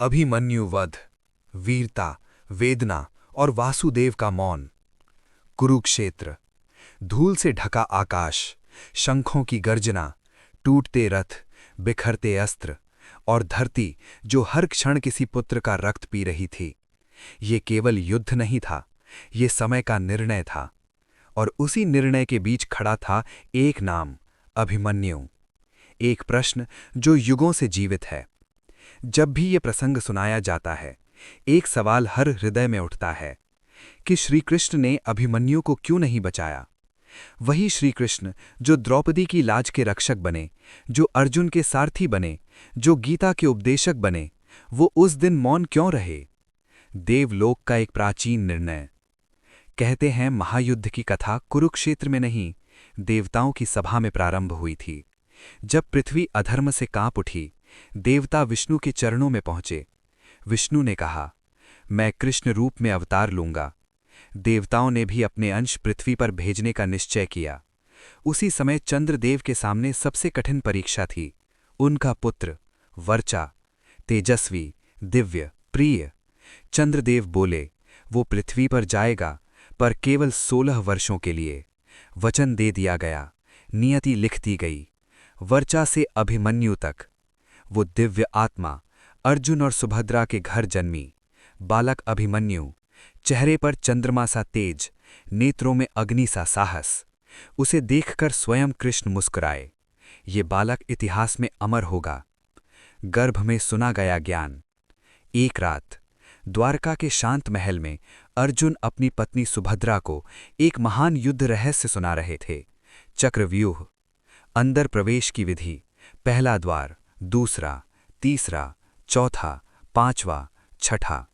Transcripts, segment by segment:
अभिमन्यु वध, वीरता, वेदना और वासुदेव का मौन। कुरुक्षेत्र। धूल से ढका आकाश, शंखों की गर्जना, टूटते रथ, बिखरते अस्त्र और धरती जो हर क्षण किसी पुत्र का रक्त पी रही थी। ये केवल युद्ध नहीं था, ये समय का निर्णय था। और उसी निर्णय के बीच खड़ा था एक नाम, अभिमन्यु। एक प्रश्न जो युगों से जीवित है। जब भी ये प्रसंग सुनाया जाता है, एक सवाल हर हृदय में उठता है कि श्री कृष्ण ने अभिमन्यु को क्यों नहीं बचाया। वही श्री कृष्ण जो द्रौपदी की लाज के रक्षक बने, जो अर्जुन के सारथी बने, जो गीता के उपदेशक बने, वो उस दिन मौन क्यों रहे। देवलोक का एक प्राचीन निर्णय। कहते हैं महायुद्ध की कथा कुरुक्षेत्र में नहीं, देवताओं की सभा में प्रारंभ हुई थी। जब पृथ्वी अधर्म से कांप उठी, देवता विष्णु के चरणों में पहुंचे। विष्णु ने कहा, मैं कृष्ण रूप में अवतार लूंगा। देवताओं ने भी अपने अंश पृथ्वी पर भेजने का निश्चय किया। उसी समय चंद्रदेव के सामने सबसे कठिन परीक्षा थी। उनका पुत्र वर्चा, तेजस्वी, दिव्य, प्रिय। चंद्रदेव बोले, वो पृथ्वी पर जाएगा, पर केवल 16 वर्षों के लिए। वचन दे दिया गया, नियति लिख दी गई। वर्चा से अभिमन्यु तक। वो दिव्य आत्मा अर्जुन और सुभद्रा के घर जन्मी। बालक अभिमन्यु, चेहरे पर चंद्रमा सा तेज, नेत्रों में अग्नि सा साहस। उसे देखकर स्वयं कृष्ण मुस्कुराए। ये बालक इतिहास में अमर होगा। गर्भ में सुना गया ज्ञान। एक रात द्वारका के शांत महल में अर्जुन अपनी पत्नी सुभद्रा को एक महान युद्ध रहस्य सुना रहे थे। चक्रव्यूह, अंदर प्रवेश की विधि, पहला द्वार, दूसरा, तीसरा, चौथा, पांचवा, छठा।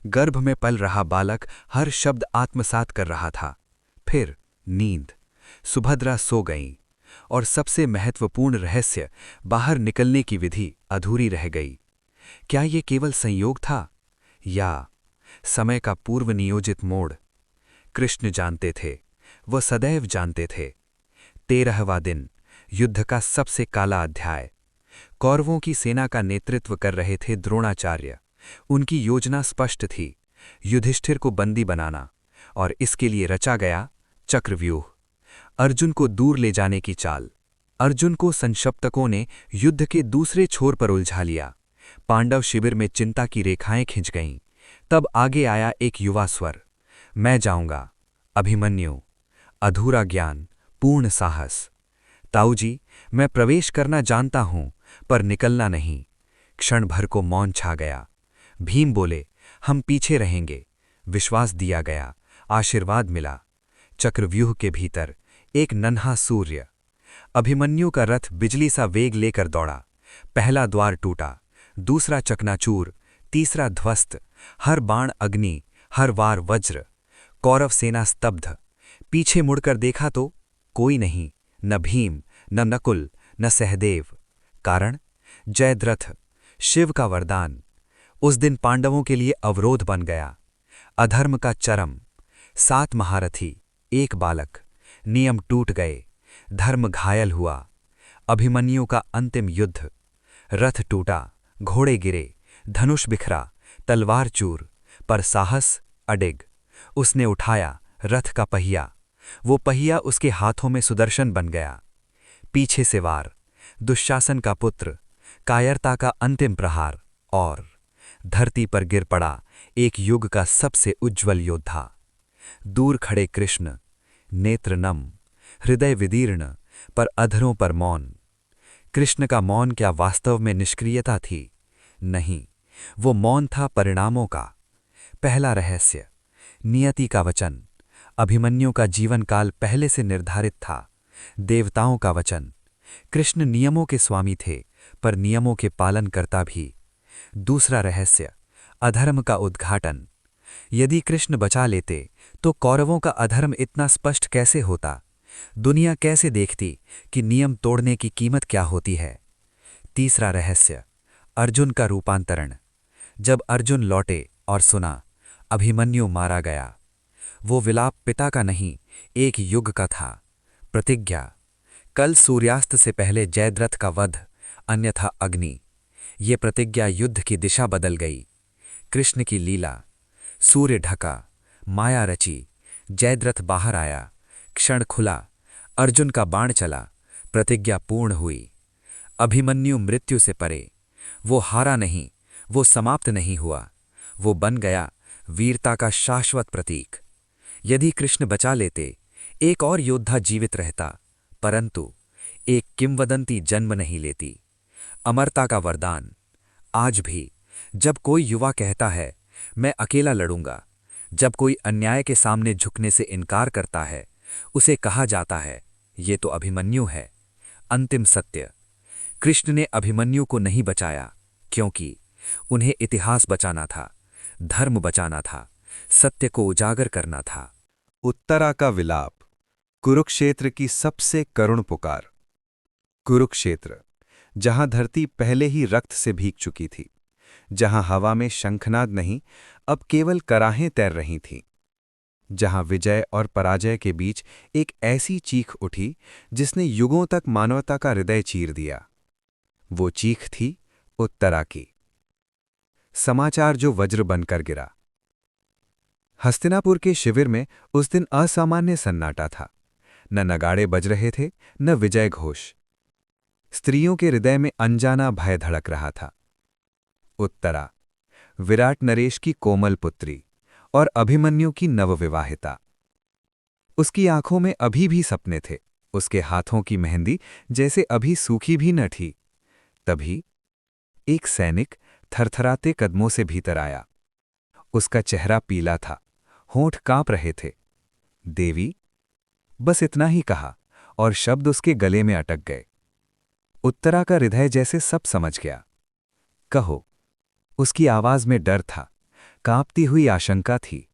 गर्भ में पल रहा बालक हर शब्द आत्मसात कर रहा था। फिर नींद। सुभद्रा सो गईं और सबसे महत्वपूर्ण रहस्य, बाहर निकलने की विधि अधूरी रह गई। क्या ये केवल संयोग था या समय का पूर्व नियोजित मोड़? कृष्ण जानते थे, वह सदैव जानते थे। 13वां दिन, युद्ध का सबसे काला अध्याय। कौरवों की सेना का नेतृत्व कर रहे थे द्रोणाचार्य। उनकी योजना स्पष्ट थी, युधिष्ठिर को बंदी बनाना, और इसके लिए रचा गया चक्रव्यूह। अर्जुन को दूर ले जाने की चाल। अर्जुन को संक्षप्तकों ने युद्ध के दूसरे छोर पर उलझा लिया। पांडव शिविर में चिंता की रेखाएं खिंच गईं। तब आगे आया एक युवा स्वर, मैं जाऊंगा। अभिमन्यु, अधूरा ज्ञान, पूर्ण साहस। ताऊजी, मैं प्रवेश करना जानता हूं, पर निकलना नहीं। क्षण भर को मौन छा गया। भीम बोले, हम पीछे रहेंगे। विश्वास दिया गया, आशीर्वाद मिला। चक्रव्यूह के भीतर एक नन्हा सूर्य। अभिमन्यु का रथ बिजली सा वेग लेकर दौड़ा। पहला द्वार टूटा, दूसरा चकनाचूर, तीसरा ध्वस्त। हर बाण अग्नि, हर वार वज्र। कौरव सेना स्तब्ध। पीछे मुड़कर देखा तो कोई नहीं, न भीम, न नकुल, न सहदेव। कारण जयद्रथ, शिव का वरदान। उस दिन पांडवों के लिए अवरोध बन गया। अधर्म का चरम। 7 महारथी, एक बालक। नियम टूट गए, धर्म घायल हुआ। अभिमन्यु का अंतिम युद्ध। रथ टूटा, घोड़े गिरे, धनुष बिखरा, तलवार चूर, पर साहस अडिग। उसने उठाया रथ का पहिया। वो पहिया उसके हाथों में सुदर्शन बन गया। पीछे से वार, दुशासन का पुत्र, कायरता का अंतिम प्रहार, और धरती पर गिर पड़ा एक युग का सबसे उज्ज्वल योद्धा। दूर खड़े कृष्ण, नेत्र नम, हृदय विदीर्ण, पर अधरों पर मौन। कृष्ण का मौन क्या वास्तव में निष्क्रियता थी? नहीं, वो मौन था परिणामों का। पहला रहस्य, नियति का वचन। अभिमन्यु का जीवन काल पहले से निर्धारित था। देवताओं का वचन। कृष्ण नियमों के स्वामी थे, पर नियमों के पालनकर्ता भी। दूसरा रहस्य, अधर्म का उद्घाटन। यदि कृष्ण बचा लेते तो कौरवों का अधर्म इतना स्पष्ट कैसे होता? दुनिया कैसे देखती कि नियम तोड़ने की कीमत क्या होती है? तीसरा रहस्य, अर्जुन का रूपांतरण। जब अर्जुन लौटे और सुना अभिमन्यु मारा गया, वो विलाप पिता का नहीं, एक युग का था। प्रतिज्ञा, कल सूर्यास्त से पहले जयद्रथ का वध, अन्यथा अग्नि। ये प्रतिज्ञा युद्ध की दिशा बदल गई। कृष्ण की लीला, सूर्य ढका, माया रची, जयद्रथ बाहर आया, क्षण खुला, अर्जुन का बाण चला, प्रतिज्ञा पूर्ण हुई। अभिमन्यु मृत्यु से परे, वो हारा नहीं, वो समाप्त नहीं हुआ, वो बन गया वीरता का शाश्वत प्रतीक। यदि कृष्ण बचा लेते, एक और योद्धा जीवित रहता, परंतु एक किंवदंती जन्म नहीं लेती। अमरता का वरदान। आज भी जब कोई युवा कहता है मैं अकेला लड़ूंगा, जब कोई अन्याय के सामने झुकने से इनकार करता है, उसे कहा जाता है ये तो अभिमन्यु है। अंतिम सत्य। कृष्ण ने अभिमन्यु को नहीं बचाया, क्योंकि उन्हें इतिहास बचाना था, धर्म बचाना था, सत्य को उजागर करना था। उत्तरा का विलाप। कुरुक्षेत्र की सबसे करुण पुकार। कुरुक्षेत्र, जहां धरती पहले ही रक्त से भीग चुकी थी, जहां हवा में शंखनाद नहीं, अब केवल कराहें तैर रही थीं, जहां विजय और पराजय के बीच एक ऐसी चीख उठी जिसने युगों तक मानवता का हृदय चीर दिया। वो चीख थी उत्तरा की। समाचार जो वज्र बनकर गिरा। हस्तिनापुर के शिविर में उस दिन असामान्य सन्नाटा था। न नगाड़े बज रहे थे, न विजय घोष। स्त्रियों के हृदय में अनजाना भय धड़क रहा था। उत्तरा, विराट नरेश की कोमल पुत्री और अभिमन्यु की नवविवाहिता। उसकी आंखों में अभी भी सपने थे, उसके हाथों की मेहंदी जैसे अभी सूखी भी न थी। तभी एक सैनिक थरथराते कदमों से भीतर आया। उसका चेहरा पीला था, होंठ कांप रहे थे। देवी, बस इतना ही कहा और शब्द उसके गले में अटक गए। उत्तरा का हृदय जैसे सब समझ गया। कहो। उसकी आवाज में डर था, कांपती हुई आशंका थी।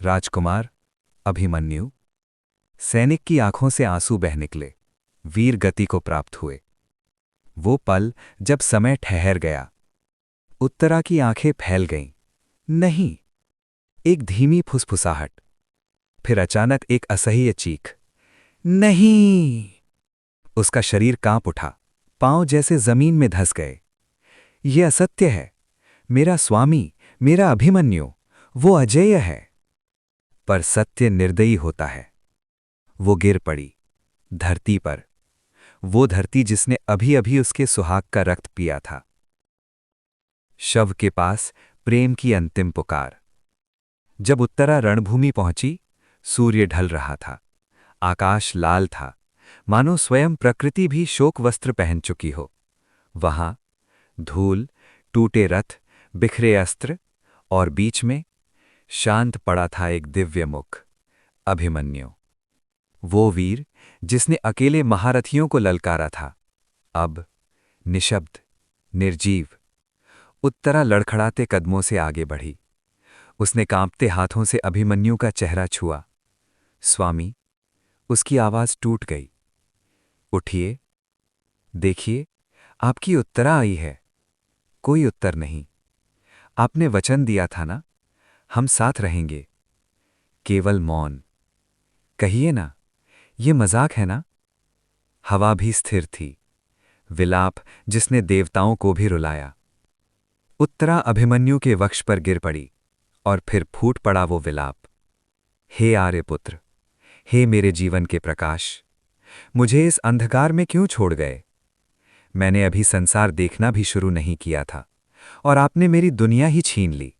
राजकुमार, अभिमन्यु। सैनिक की आंखों से आंसू बह निकले, वीर गति को प्राप्त हुए। वो पल जब समय ठहर गया। उत्तरा की आंखें फैल गईं। नहीं। एक धीमी फुसफुसाहट, फिर अचानक एक असह्य चीख। नहीं। उसका शरीर कांप उठा, पांव जैसे जमीन में धंस गए। ये असत्य है। मेरा स्वामी, मेरा अभिमन्यु, वो अजेय है। पर सत्य निर्दयी होता है। वो गिर पड़ी, धरती पर। वो धरती जिसने अभी अभी उसके सुहाग का रक्त पिया था। शव के पास प्रेम की अंतिम पुकार। जब उत्तरा रणभूमि पहुंची, सूर्य ढल रहा था, आकाश लाल था, मानो स्वयं प्रकृति भी शोक वस्त्र पहन चुकी हो। वहां धूल, टूटे रथ, बिखरे अस्त्र और बीच में शांत पड़ा था एक दिव्य मुख, अभिमन्यु। वो वीर जिसने अकेले महारथियों को ललकारा था, अब निशब्द, निर्जीव। उत्तरा लड़खड़ाते कदमों से आगे बढ़ी। उसने कांपते हाथों से अभिमन्यु का चेहरा छुआ। स्वामी, उसकी आवाज टूट गई। उठिए, देखिए, आपकी उत्तरा आई है। कोई उत्तर नहीं। आपने वचन दिया था ना, हम साथ रहेंगे। केवल मौन। कहिए ना, ये मजाक है ना? हवा भी स्थिर थी, विलाप जिसने देवताओं को भी रुलाया। उत्तरा अभिमन्यु के वक्ष पर गिर पड़ी और फिर फूट पड़ा वो विलाप। हे आर्यपुत्र, हे मेरे जीवन के प्रकाश, मुझे इस अंधकार में क्यों छोड़ गए? मैंने अभी संसार देखना भी शुरू नहीं किया था और आपने मेरी दुनिया ही छीन ली।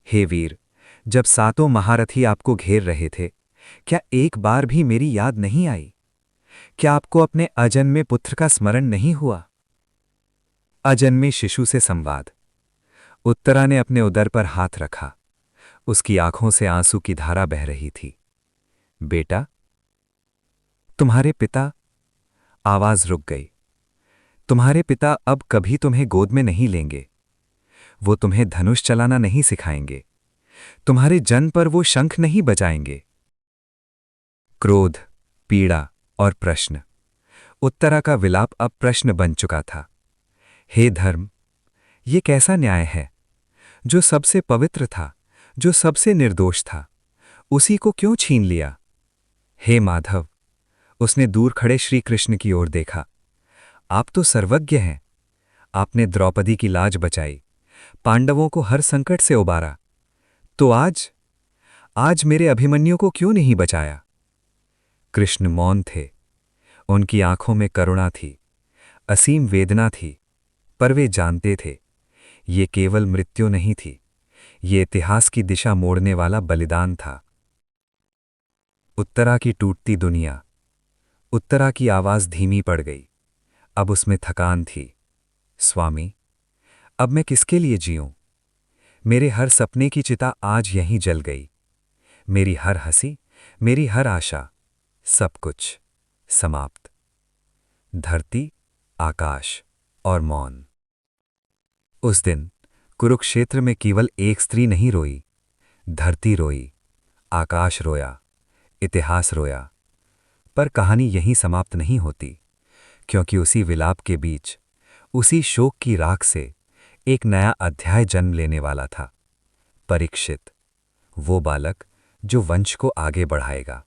हे वीर, जब सातों महारथी आपको घेर रहे थे, क्या एक बार भी मेरी याद नहीं आई? क्या आपको अपने अजन्मे पुत्र का स्मरण नहीं हुआ? अजन्मे शिशु से संवाद। उत्तरा ने अपने उदर पर हाथ रखा। उसकी आंखों से आंसू की धारा बह रही थी। बेटा, तुम्हारे पिता। आवाज रुक गई। तुम्हारे पिता अब कभी तुम्हें गोद में नहीं लेंगे। वो तुम्हें धनुष चलाना नहीं सिखाएंगे। तुम्हारे जन्म पर वो शंख नहीं बजाएंगे। क्रोध, पीड़ा और प्रश्न। उत्तरा का विलाप अब प्रश्न बन चुका था। हे धर्म, ये कैसा न्याय है? जो सबसे पवित्र था, जो सबसे निर्दोष था, उसी को क्यों छीन लिया? हे माधव, उसने दूर खड़े श्री कृष्ण की ओर देखा। आप तो सर्वज्ञ हैं। आपने द्रौपदी की लाज बचाई, पांडवों को हर संकट से उबारा। तो आज आज मेरे अभिमन्यु को क्यों नहीं बचाया? कृष्ण मौन थे। उनकी आंखों में करुणा थी, असीम वेदना थी, पर वे जानते थे, ये केवल मृत्यु नहीं थी, ये इतिहास की दिशा मोड़ने वाला बलिदान था। उत्तरा की टूटती दुनिया। उत्तरा की आवाज धीमी पड़ गई। अब उसमें थकान थी। स्वामी, अब मैं किसके लिए जीऊं? मेरे हर सपने की चिता आज यहीं जल गई। मेरी हर हंसी, मेरी हर आशा, सब कुछ समाप्त। धरती, आकाश और मौन। उस दिन कुरुक्षेत्र में केवल एक स्त्री नहीं रोई। धरती रोई, आकाश रोया, इतिहास रोया। पर कहानी यहीं समाप्त नहीं होती, क्योंकि उसी विलाप के बीच, उसी शोक की राख से एक नया अध्याय जन्म लेने वाला था। परीक्षित, वो बालक जो वंश को आगे बढ़ाएगा।